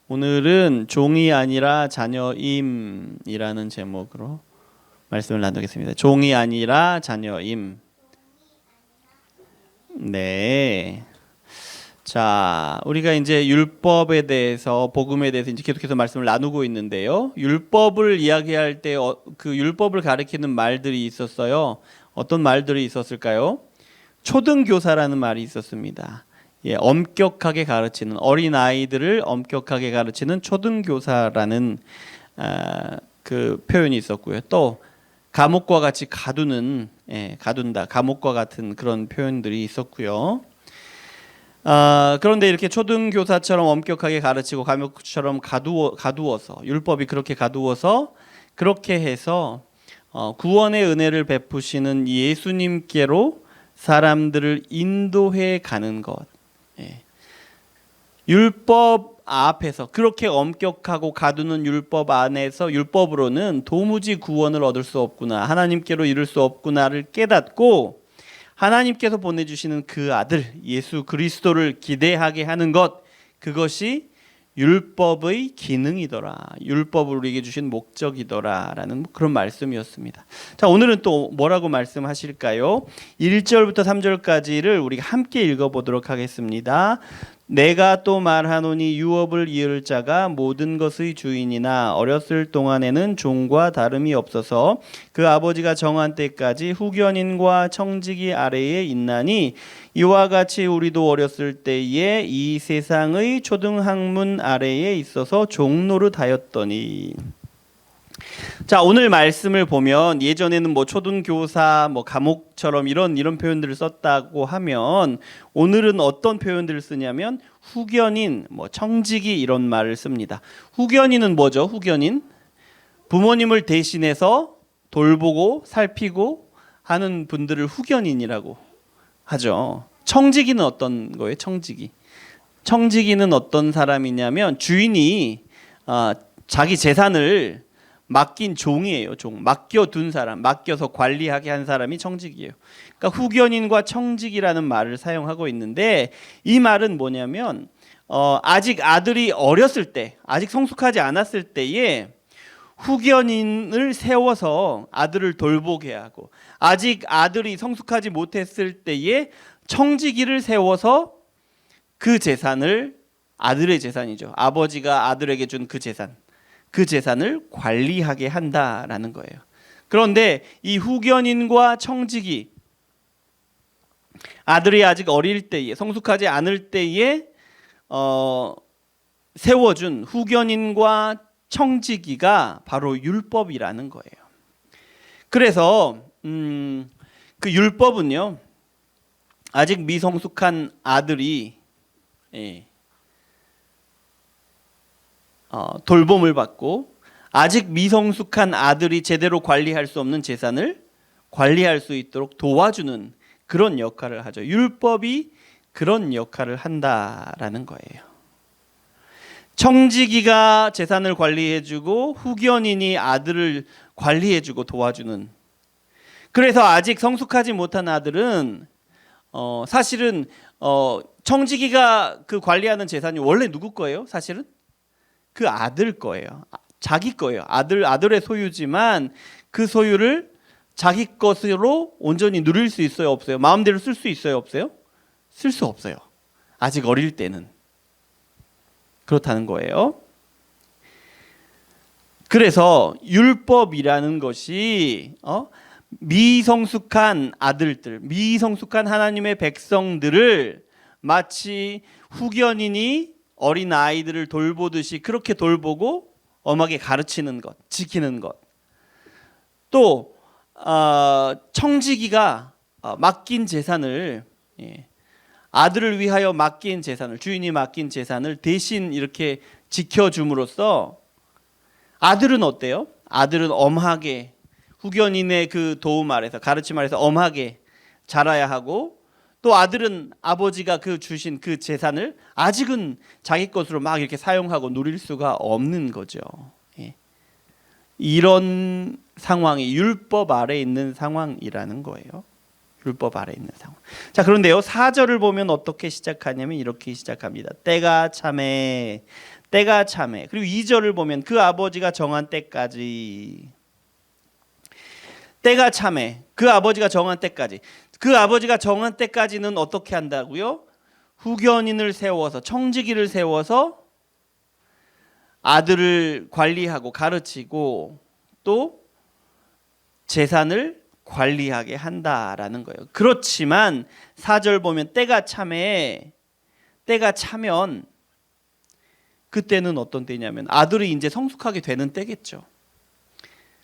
오늘은 종이 아니라 자녀임이라는 제목으로 말씀을 나누겠습니다. 종이 아니라 자녀임. 네. 자, 우리가 이제 율법에 대해서, 복음에 대해서 이제 계속해서 말씀을 나누고 있는데요. 율법을 이야기할 때 그 율법을 가리키는 말들이 있었어요. 어떤 말들이 있었을까요? 초등교사라는 말이 있었습니다. 예, 엄격하게 가르치는, 어린 아이들을 엄격하게 가르치는 초등교사라는 그 표현이 있었고요. 또 감옥과 같이 가두는, 가둔다, 감옥과 같은 그런 표현들이 있었고요. 그런데 이렇게 초등교사처럼 엄격하게 가르치고 감옥처럼 가두어서, 율법이 그렇게 가두어서, 그렇게 해서 구원의 은혜를 베푸시는 예수님께로 사람들을 인도해 가는 것. 율법 앞에서, 그렇게 엄격하고 가두는 율법 안에서, 율법으로는 도무지 구원을 얻을 수 없구나, 하나님께로 이를 수 없구나를 깨닫고 하나님께서 보내주시는 그 아들 예수 그리스도를 기대하게 하는 것, 그것이 율법의 기능이더라, 율법을 우리에게 주신 목적이더라 라는 그런 말씀이었습니다. 자, 오늘은 또 뭐라고 말씀하실까요? 1절부터 3절까지를 우리가 함께 읽어보도록 하겠습니다. 내가 또 말하노니 유업을 이을 자가 모든 것의 주인이나 어렸을 동안에는 종과 다름이 없어서 그 아버지가 정한 때까지 후견인과 청지기 아래에 있나니 이와 같이 우리도 어렸을 때에 이 세상의 초등학문 아래에 있어서 종노릇하였더니. 자, 오늘 말씀을 보면 예전에는 뭐 초등교사, 뭐 감옥처럼 이런 표현들을 썼다고 하면, 오늘은 어떤 표현들을 쓰냐면 후견인, 뭐 청지기 이런 말을 씁니다. 후견인은 뭐죠? 후견인, 부모님을 대신해서 돌보고 살피고 하는 분들을 후견인이라고 하죠. 청지기는 어떤 거예요? 청지기는 어떤 사람이냐면 주인이 자기 재산을 맡긴 종이에요. 맡겨둔 사람, 맡겨서 관리하게 한 사람이 청직이에요. 그러니까 후견인과 청직이라는 말을 사용하고 있는데, 이 말은 뭐냐면 아직 아들이 어렸을 때, 아직 성숙하지 않았을 때에 후견인을 세워서 아들을 돌보게 하고, 아직 아들이 성숙하지 못했을 때에 청지기를 세워서 그 재산을, 아들의 재산이죠, 아버지가 아들에게 준 그 재산을 관리하게 한다라는 거예요. 그런데 이 후견인과 청지기, 아들이 아직 어릴 때에, 성숙하지 않을 때에 세워준 후견인과 청지기가 바로 율법이라는 거예요. 그래서 그 율법은요, 아직 미성숙한 아들이 돌봄을 받고, 아직 미성숙한 아들이 제대로 관리할 수 없는 재산을 관리할 수 있도록 도와주는 그런 역할을 하죠. 율법이 그런 역할을 한다라는 거예요. 청지기가 재산을 관리해주고 후견인이 아들을 관리해주고 도와주는. 그래서 아직 성숙하지 못한 아들은 사실은 청지기가 그 관리하는 재산이 원래 누구 거예요? 사실은 그 아들 거예요. 자기 거예요. 아들의 소유지만 그 소유를 자기 것으로 온전히 누릴 수 있어요, 없어요? 마음대로 쓸 수 있어요, 없어요? 쓸 수 없어요. 아직 어릴 때는. 그렇다는 거예요. 그래서 율법이라는 것이 미성숙한 아들들, 미성숙한 하나님의 백성들을 마치 후견인이 어린 아이들을 돌보듯이 그렇게 돌보고 엄하게 가르치는 것, 지키는 것. 또 청지기가 맡긴 재산을, 아들을 위하여 맡긴 재산을, 주인이 맡긴 재산을 대신 이렇게 지켜줌으로써 아들은 어때요? 아들은 엄하게, 후견인의 그 도움 아래서, 가르침 아래서 엄하게 자라야 하고, 또 아들은 아버지가 그 주신 그 재산을 아직은 자기 것으로 막 이렇게 사용하고 누릴 수가 없는 거죠. 이런 상황이 율법 아래에 있는 상황이라는 거예요. 율법 아래에 있는 상황. 자, 그런데요, 4절을 보면 어떻게 시작하냐면 이렇게 시작합니다. 때가 참에 때가 참해. 그리고 2절을 보면 그 아버지가 정한 때까지. 때가 참해. 그 아버지가 정한 때까지. 그 아버지가 정한 때까지는 어떻게 한다고요? 후견인을 세워서, 청지기를 세워서 아들을 관리하고 가르치고 또 재산을 관리하게 한다라는 거예요. 그렇지만 4절 보면 때가 참해. 때가 차면 그때는 어떤 때냐면 아들이 이제 성숙하게 되는 때겠죠.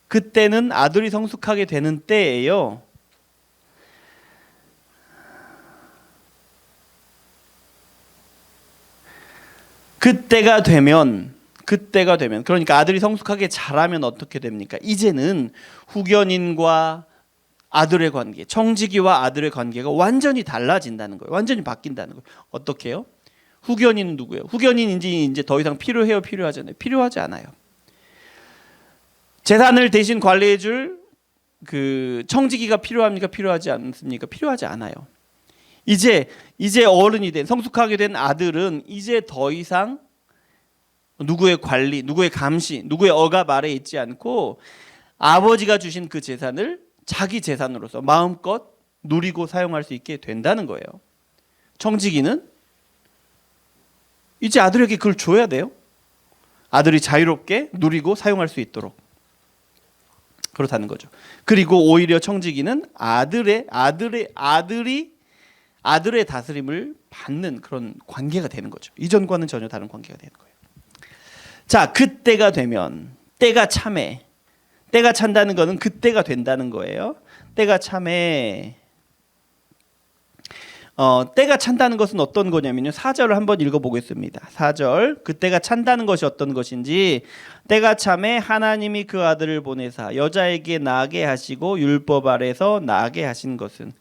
그때는 아들이 성숙하게 되는 때예요. 그때가 되면 그러니까 아들이 성숙하게 자라면 어떻게 됩니까? 이제는 후견인과 아들의 관계, 청지기와 아들의 관계가 완전히 달라진다는 거예요. 완전히 바뀐다는 거예요. 어떻게요? 후견인은 누구예요? 후견인인지 이제 더 이상 필요해요? 필요하지 않아요? 필요하지 않아요. 재산을 대신 관리해 줄 그 청지기가 필요합니까? 필요하지 않습니까? 필요하지 않아요. 이제 어른이 된 성숙하게 된 아들은 이제 더 이상 누구의 관리, 누구의 감시, 누구의 억압 아래에 있지 않고 아버지가 주신 그 재산을 자기 재산으로서 마음껏 누리고 사용할 수 있게 된다는 거예요. 청지기는 이제 아들에게 그걸 줘야 돼요. 아들이 자유롭게 누리고 사용할 수 있도록. 그렇다는 거죠. 그리고 오히려 청지기는 아들의 다스림을 받는 그런 관계가 되는 거죠. 이전과는 전혀 다른 관계가 되는 거예요. 자, 그때가 되면 때가 참해. 때가 찬다는 것은 그때가 된다는 거예요. 때가 참해. 때가 찬다는 것은 어떤 거냐면요. 4절을 한번 읽어보겠습니다. 4절. 그때가 찬다는 것이 어떤 것인지. 때가 참해 하나님이 그 아들을 보내사 여자에게 나게 하시고 율법 아래서 나게 하신 것은.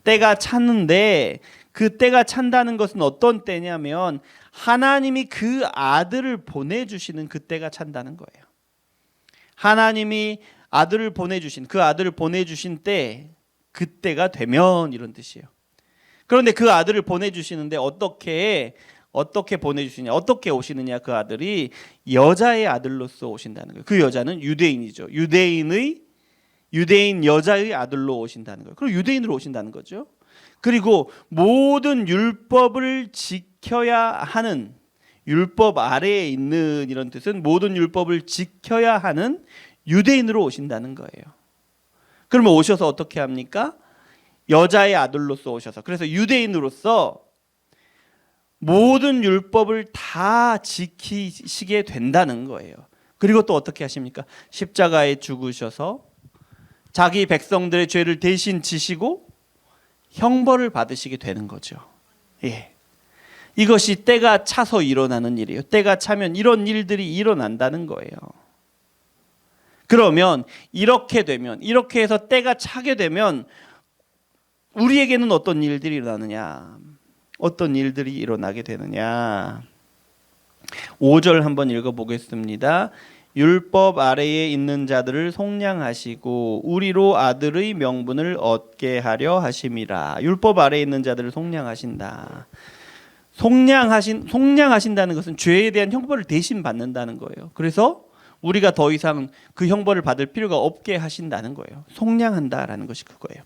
때가 찼는데 그 때가 찬다는 것은 어떤 때냐면 하나님이 그 아들을 보내주시는 그 때가 찬다는 거예요. 하나님이 아들을 보내주신 그 아들을 보내주신 때 그때가 되면 이런 뜻이에요. 그런데 그 아들을 보내주시는데 어떻게 보내주시냐, 어떻게 오시느냐, 그 아들이 여자의 아들로서 오신다는 거예요. 그 여자는 유대인이죠. 유대인 여자의 아들로 오신다는 거예요. 그리고 유대인으로 오신다는 거죠. 그리고 모든 율법을 지켜야 하는, 율법 아래에 있는 이런 뜻은 모든 율법을 지켜야 하는 유대인으로 오신다는 거예요. 그러면 오셔서 어떻게 합니까? 여자의 아들로서 오셔서, 그래서 유대인으로서 모든 율법을 다 지키시게 된다는 거예요. 그리고 또 어떻게 하십니까? 십자가에 죽으셔서 자기 백성들의 죄를 대신 지시고 형벌을 받으시게 되는 거죠. 예. 이것이 때가 차서 일어나는 일이에요. 때가 차면 이런 일들이 일어난다는 거예요. 그러면 이렇게 해서 때가 차게 되면 우리에게는 어떤 일들이 일어나느냐? 어떤 일들이 일어나게 되느냐? 5절 한번 읽어보겠습니다. 율법 아래에 있는 자들을 속량하시고 우리로 아들의 명분을 얻게 하려 하심이라. 율법 아래에 있는 자들을 속량하신다. 속량하신다는 것은 죄에 대한 형벌을 대신 받는다는 거예요. 그래서 우리가 더 이상 그 형벌을 받을 필요가 없게 하신다는 거예요. 속량한다라는 것이 그거예요.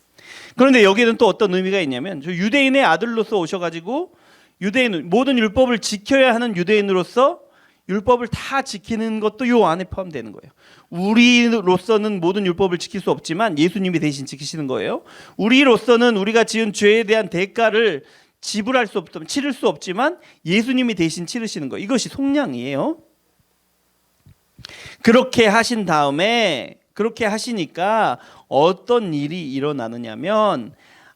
그런데 여기는 또 어떤 의미가 있냐면 유대인의 아들로서 오셔가지고 모든 율법을 지켜야 하는 유대인으로서 율법을 다 지키는 것도 요 안에 포함되는 거예요. 우리로서는 모든 율법을 지킬 수 없지만 예수님이 대신 지키시는 거예요. 우리로서는 우리가 지은 죄에 대한 대가를 지불할 수 없지만, 치를 수 없지만 예수님이 대신 치르시는 거예요. 이것이 속량이에요. 그렇게 하신 다음에, 그렇게 하시니까 어떤 일이 일어나느냐면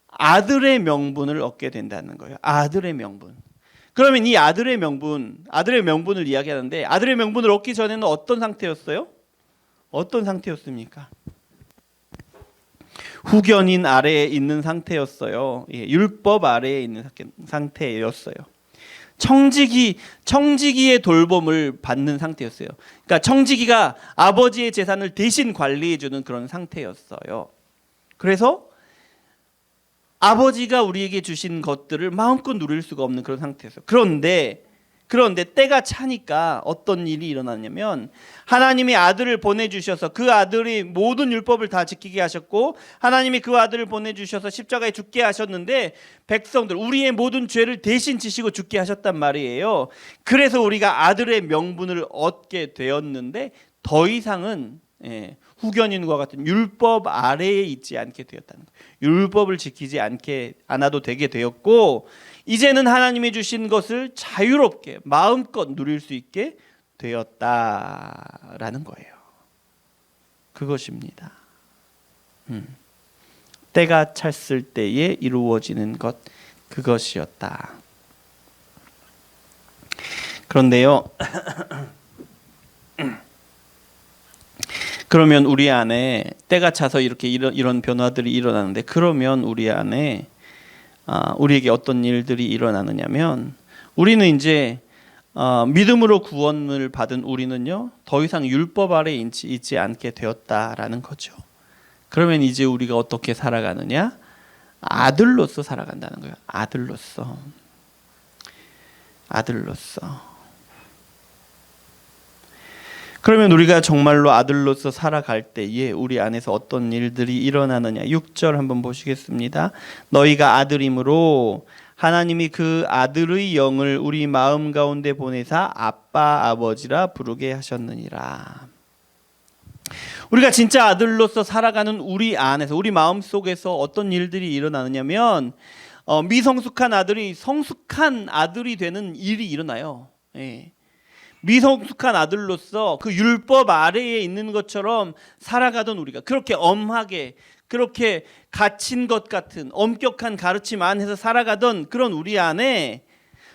아들의 명분을 얻게 된다는 거예요. 아들의 명분. 그러면 이 아들의 명분을 이야기하는데, 아들의 명분을 얻기 전에는 어떤 상태였어요? 어떤 상태였습니까? 후견인 아래에 있는 상태였어요. 예, 율법 아래에 있는 상태였어요. 청지기의 돌봄을 받는 상태였어요. 그러니까 청지기가 아버지의 재산을 대신 관리해주는 그런 상태였어요. 그래서 아버지가 우리에게 주신 것들을 마음껏 누릴 수가 없는 그런 상태였어요. 그런데 그런데 때가 차니까 어떤 일이 일어났냐면 하나님이 아들을 보내주셔서 그 아들이 모든 율법을 다 지키게 하셨고 하나님이 그 아들을 보내주셔서 십자가에 죽게 하셨는데 백성들 우리의 모든 죄를 대신 지시고 죽게 하셨단 말이에요. 그래서 우리가 아들의 명분을 얻게 되었는데 더 이상은 후견인과 같은 율법 아래에 있지 않게 되었다는 거예요. 율법을 지키지 않아도 되게 되었고 이제는 하나님이 주신 것을 자유롭게 마음껏 누릴 수 있게 되었다라는 거예요. 그것입니다. 때가 찼을 때에 이루어지는 것, 그것이었다. 그런데요, 그러면 우리 안에 때가 차서 이렇게 이런 변화들이 일어나는데 그러면 우리 안에 우리에게 어떤 일들이 일어나느냐면 우리는 이제 믿음으로 구원을 받은 우리는요 더 이상 율법 아래 있지 않게 되었다라는 거죠. 그러면 이제 우리가 어떻게 살아가느냐? 아들로서 살아간다는 거예요. 아들로서. 그러면 우리가 정말로 아들로서 살아갈 때에 우리 안에서 어떤 일들이 일어나느냐. 6절 한번 보시겠습니다. 너희가 아들이므로 하나님이 그 아들의 영을 우리 마음 가운데 보내사 아빠 아버지라 부르게 하셨느니라. 우리가 진짜 아들로서 살아가는 우리 안에서 우리 마음속에서 어떤 일들이 일어나느냐면 미성숙한 아들이 성숙한 아들이 되는 일이 일어나요. 미성숙한 아들로서 그 율법 아래에 있는 것처럼 살아가던 우리가 그렇게 엄하게 그렇게 갇힌 것 같은 엄격한 가르침 안에서 살아가던 그런 우리 안에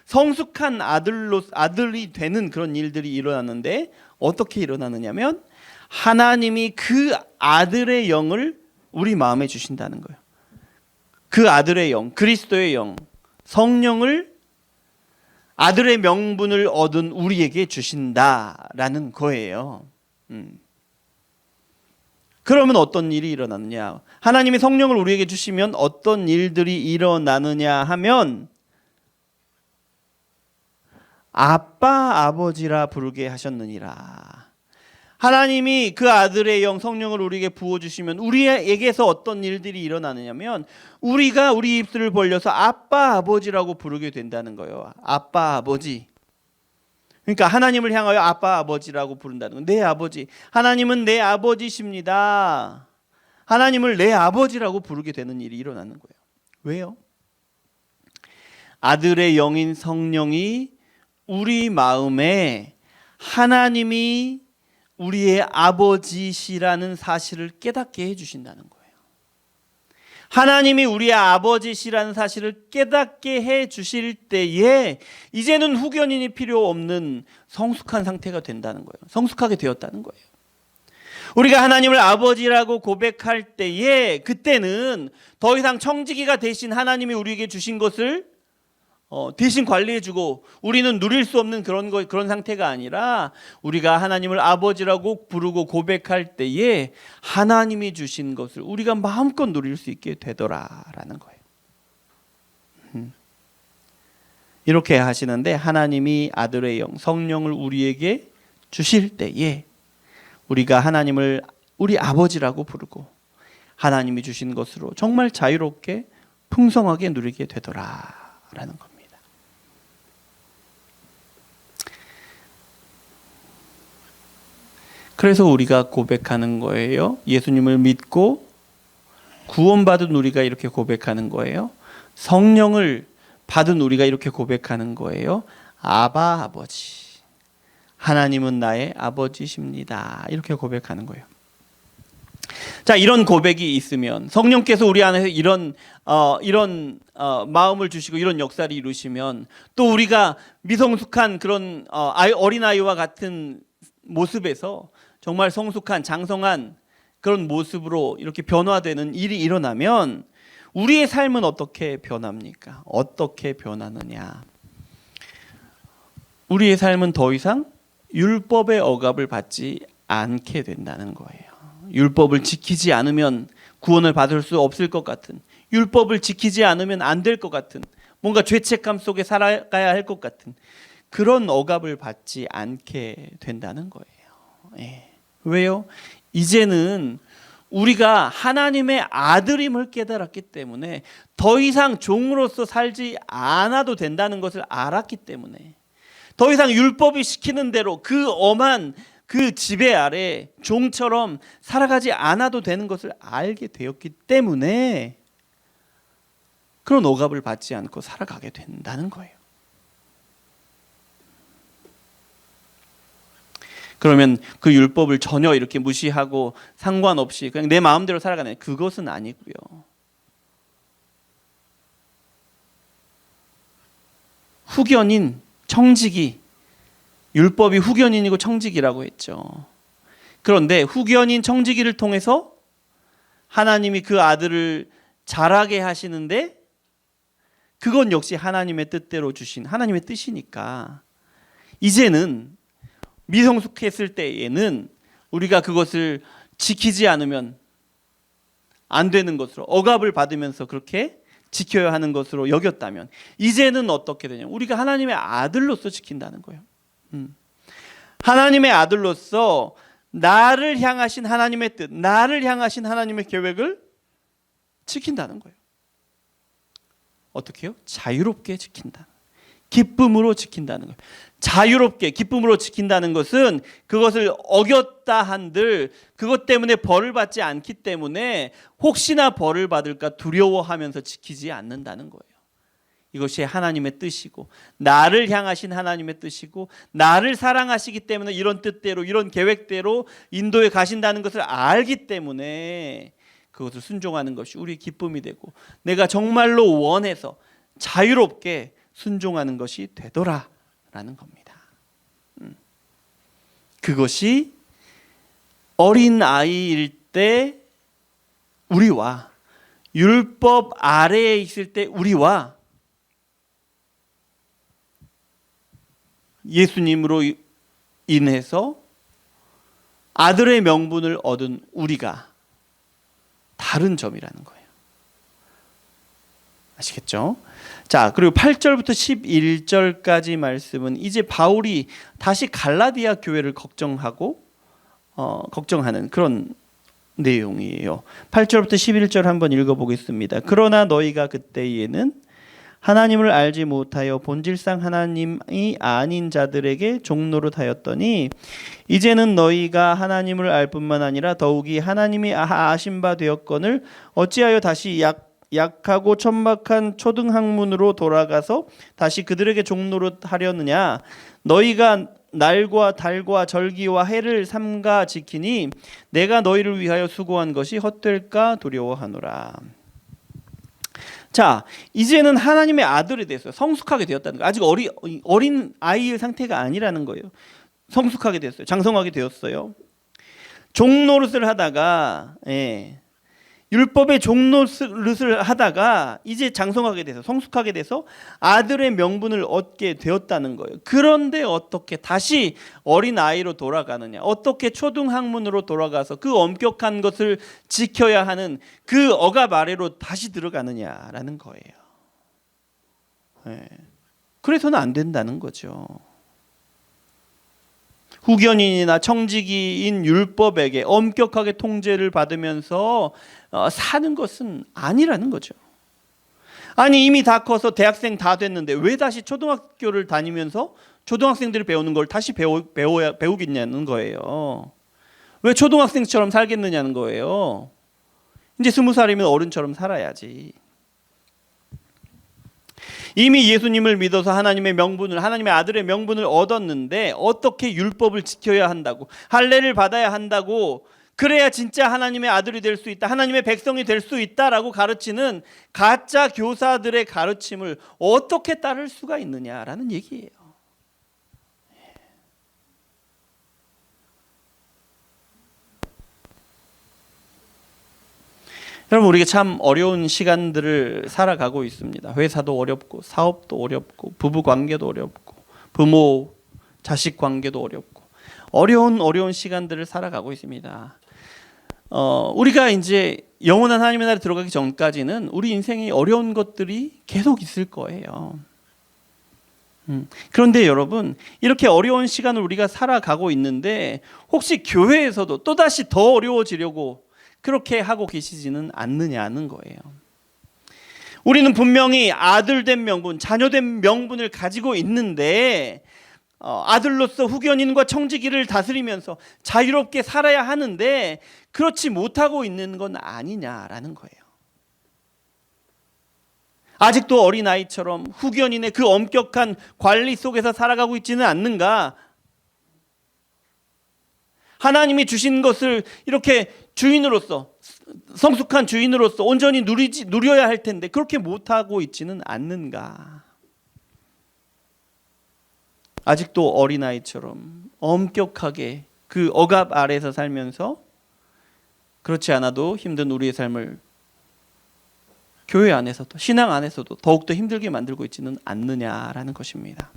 성숙한 아들이 되는 그런 일들이 일어났는데 어떻게 일어나느냐면 하나님이 그 아들의 영을 우리 마음에 주신다는 거예요. 그 아들의 영, 그리스도의 영, 성령을 아들의 명분을 얻은 우리에게 주신다라는 거예요. 그러면 어떤 일이 일어나느냐? 하나님이 성령을 우리에게 주시면 어떤 일들이 일어나느냐 하면 아빠 아버지라 부르게 하셨느니라. 하나님이 그 아들의 영 성령을 우리에게 부어주시면 우리에게서 어떤 일들이 일어나느냐면 우리가 우리 입술을 벌려서 아빠 아버지라고 부르게 된다는 거예요. 아빠 아버지. 그러니까 하나님을 향하여 아빠 아버지라고 부른다는 거예요. 내 아버지. 하나님은 내 아버지십니다. 하나님을 내 아버지라고 부르게 되는 일이 일어나는 거예요. 왜요? 아들의 영인 성령이 우리 마음에 하나님이 우리의 아버지시라는 사실을 깨닫게 해주신다는 거예요. 하나님이 우리의 아버지시라는 사실을 깨닫게 해주실 때에 이제는 후견인이 필요 없는 성숙한 상태가 된다는 거예요. 성숙하게 되었다는 거예요. 우리가 하나님을 아버지라고 고백할 때에 그때는 더 이상 청지기가 대신 하나님이 우리에게 주신 것을 대신 관리해주고 우리는 누릴 수 없는 그런 상태가 아니라 우리가 하나님을 아버지라고 부르고 고백할 때에 하나님이 주신 것을 우리가 마음껏 누릴 수 있게 되더라라는 거예요. 이렇게 하시는데 하나님이 아들의 영, 성령을 우리에게 주실 때에 우리가 하나님을 우리 아버지라고 부르고 하나님이 주신 것으로 정말 자유롭게 풍성하게 누리게 되더라라는 겁니다. 그래서 우리가 고백하는 거예요. 예수님을 믿고 구원받은 우리가 이렇게 고백하는 거예요. 성령을 받은 우리가 이렇게 고백하는 거예요. 아바 아버지. 하나님은 나의 아버지십니다. 이렇게 고백하는 거예요. 자, 이런 고백이 있으면 성령께서 우리 안에서 이런 마음을 주시고 이런 역사를 이루시면 또 우리가 미성숙한 그런 어린아이와 같은 모습에서 정말 성숙한 장성한 그런 모습으로 이렇게 변화되는 일이 일어나면 우리의 삶은 어떻게 변합니까? 어떻게 변하느냐? 우리의 삶은 더 이상 율법의 억압을 받지 않게 된다는 거예요. 율법을 지키지 않으면 구원을 받을 수 없을 것 같은, 율법을 지키지 않으면 안 될 것 같은, 뭔가 죄책감 속에 살아가야 할 것 같은 그런 억압을 받지 않게 된다는 거예요. 예. 왜요? 이제는 우리가 하나님의 아들임을 깨달았기 때문에 더 이상 종으로서 살지 않아도 된다는 것을 알았기 때문에, 더 이상 율법이 시키는 대로 그 엄한 그 지배 아래 종처럼 살아가지 않아도 되는 것을 알게 되었기 때문에 그런 억압을 받지 않고 살아가게 된다는 거예요. 그러면 그 율법을 전혀 이렇게 무시하고 상관없이 그냥 내 마음대로 살아가는, 그것은 아니고요. 후견인 청지기, 율법이 후견인이고 청지기라고 했죠. 그런데 후견인 청지기를 통해서 하나님이 그 아들을 자라게 하시는데, 그건 역시 하나님의 뜻대로 주신 하나님의 뜻이니까 이제는 미성숙했을 때에는 우리가 그것을 지키지 않으면 안 되는 것으로, 억압을 받으면서 그렇게 지켜야 하는 것으로 여겼다면, 이제는 어떻게 되냐? 우리가 하나님의 아들로서 지킨다는 거예요. 하나님의 아들로서 나를 향하신 하나님의 뜻, 나를 향하신 하나님의 계획을 지킨다는 거예요. 어떻게 해요? 자유롭게 지킨다. 기쁨으로 지킨다는 거예요. 자유롭게 기쁨으로 지킨다는 것은 그것을 어겼다 한들 그것 때문에 벌을 받지 않기 때문에 혹시나 벌을 받을까 두려워하면서 지키지 않는다는 거예요. 이것이 하나님의 뜻이고, 나를 향하신 하나님의 뜻이고, 나를 사랑하시기 때문에 이런 뜻대로, 이런 계획대로 인도에 가신다는 것을 알기 때문에 그것을 순종하는 것이 우리의 기쁨이 되고, 내가 정말로 원해서 자유롭게 순종하는 것이 되더라라는 겁니다. 그것이 어린 아이일 때 우리와, 율법 아래에 있을 때 우리와, 예수님으로 인해서 아들의 명분을 얻은 우리가 다른 점이라는 거예요. 아시겠죠? 자, 그리고 8절부터 11절까지 말씀은 이제 바울이 다시 갈라디아 교회를 걱정하는 그런 내용이에요. 8절부터 11절 한번 읽어보겠습니다. 그러나 너희가 그때에는 하나님을 알지 못하여 본질상 하나님이 아닌 자들에게 종노릇하였더니 이제는 너희가 하나님을 알 뿐만 아니라 더욱이 하나님이 아신 바 되었거늘 어찌하여 다시 약하고 천박한 초등학문으로 돌아가서 다시 그들에게 종노릇하려느냐? 너희가 날과 달과 절기와 해를 삼가 지키니 내가 너희를 위하여 수고한 것이 헛될까 두려워하노라. 자, 이제는 하나님의 아들이 됐어요. 성숙하게 되었다는 거예요. 아직 어린 아이의 상태가 아니라는 거예요. 성숙하게 됐어요. 장성하게 되었어요. 종노릇을 하다가, 율법의 종노릇을 하다가 이제 장성하게 돼서, 성숙하게 돼서 아들의 명분을 얻게 되었다는 거예요. 그런데 어떻게 다시 어린 아이로 돌아가느냐? 어떻게 초등학문으로 돌아가서 그 엄격한 것을 지켜야 하는 그 억압 아래로 다시 들어가느냐라는 거예요. 그래서는 안 된다는 거죠. 후견인이나 청지기인 율법에게 엄격하게 통제를 받으면서 사는 것은 아니라는 거죠. 아니, 이미 다 커서 대학생 다 됐는데 왜 다시 초등학교를 다니면서 초등학생들이 배우는 걸 다시 배우겠냐는 거예요. 왜 초등학생처럼 살겠느냐는 거예요. 이제 20살이면 어른처럼 살아야지. 이미 예수님을 믿어서 하나님의 명분을, 하나님의 아들의 명분을 얻었는데 어떻게 율법을 지켜야 한다고, 할례를 받아야 한다고, 그래야 진짜 하나님의 아들이 될 수 있다, 하나님의 백성이 될 수 있다라고 가르치는 가짜 교사들의 가르침을 어떻게 따를 수가 있느냐라는 얘기예요. 여러분, 우리가 참 어려운 시간들을 살아가고 있습니다. 회사도 어렵고, 사업도 어렵고, 부부 관계도 어렵고, 부모 자식 관계도 어렵고, 어려운 시간들을 살아가고 있습니다. 우리가 이제 영원한 하나님의 나라에 들어가기 전까지는 우리 인생에 어려운 것들이 계속 있을 거예요. 그런데 여러분, 이렇게 어려운 시간을 우리가 살아가고 있는데 혹시 교회에서도 또다시 더 어려워지려고 그렇게 하고 계시지는 않느냐는 거예요. 우리는 분명히 아들된 명분, 자녀된 명분을 가지고 있는데 아들로서 후견인과 청지기를 다스리면서 자유롭게 살아야 하는데 그렇지 못하고 있는 건 아니냐라는 거예요. 아직도 어린아이처럼 후견인의 그 엄격한 관리 속에서 살아가고 있지는 않는가? 하나님이 주신 것을 이렇게 주인으로서, 성숙한 주인으로서 온전히 누려야 할 텐데 그렇게 못하고 있지는 않는가? 아직도 어린아이처럼 엄격하게 그 억압 아래에서 살면서 그렇지 않아도 힘든 우리의 삶을 교회 안에서도, 신앙 안에서도 더욱더 힘들게 만들고 있지는 않느냐라는 것입니다.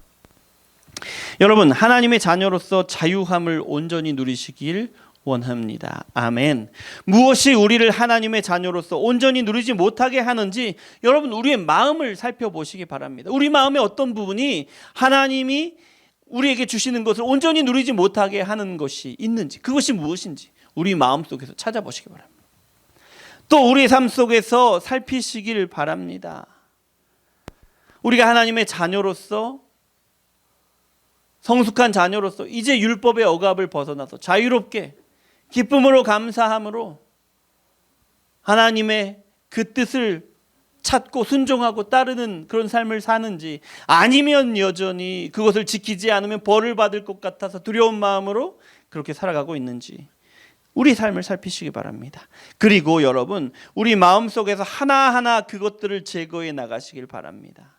여러분, 하나님의 자녀로서 자유함을 온전히 누리시길 원합니다. 아멘. 무엇이 우리를 하나님의 자녀로서 온전히 누리지 못하게 하는지 여러분, 우리의 마음을 살펴보시기 바랍니다. 우리 마음의 어떤 부분이 하나님이 우리에게 주시는 것을 온전히 누리지 못하게 하는 것이 있는지, 그것이 무엇인지 우리 마음 속에서 찾아보시기 바랍니다. 또 우리 삶 속에서 살피시길 바랍니다. 우리가 하나님의 자녀로서, 성숙한 자녀로서 이제 율법의 억압을 벗어나서 자유롭게 기쁨으로 감사함으로 하나님의 그 뜻을 찾고 순종하고 따르는 그런 삶을 사는지, 아니면 여전히 그것을 지키지 않으면 벌을 받을 것 같아서 두려운 마음으로 그렇게 살아가고 있는지 우리 삶을 살피시기 바랍니다. 그리고 여러분, 우리 마음속에서 하나하나 그것들을 제거해 나가시길 바랍니다.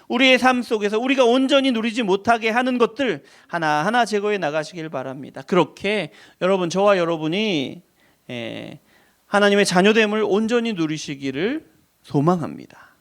우리의 삶 속에서 우리가 온전히 누리지 못하게 하는 것들 하나하나 제거해 나가시길 바랍니다. 그렇게 여러분, 저와 여러분이 하나님의 자녀됨을 온전히 누리시기를 소망합니다.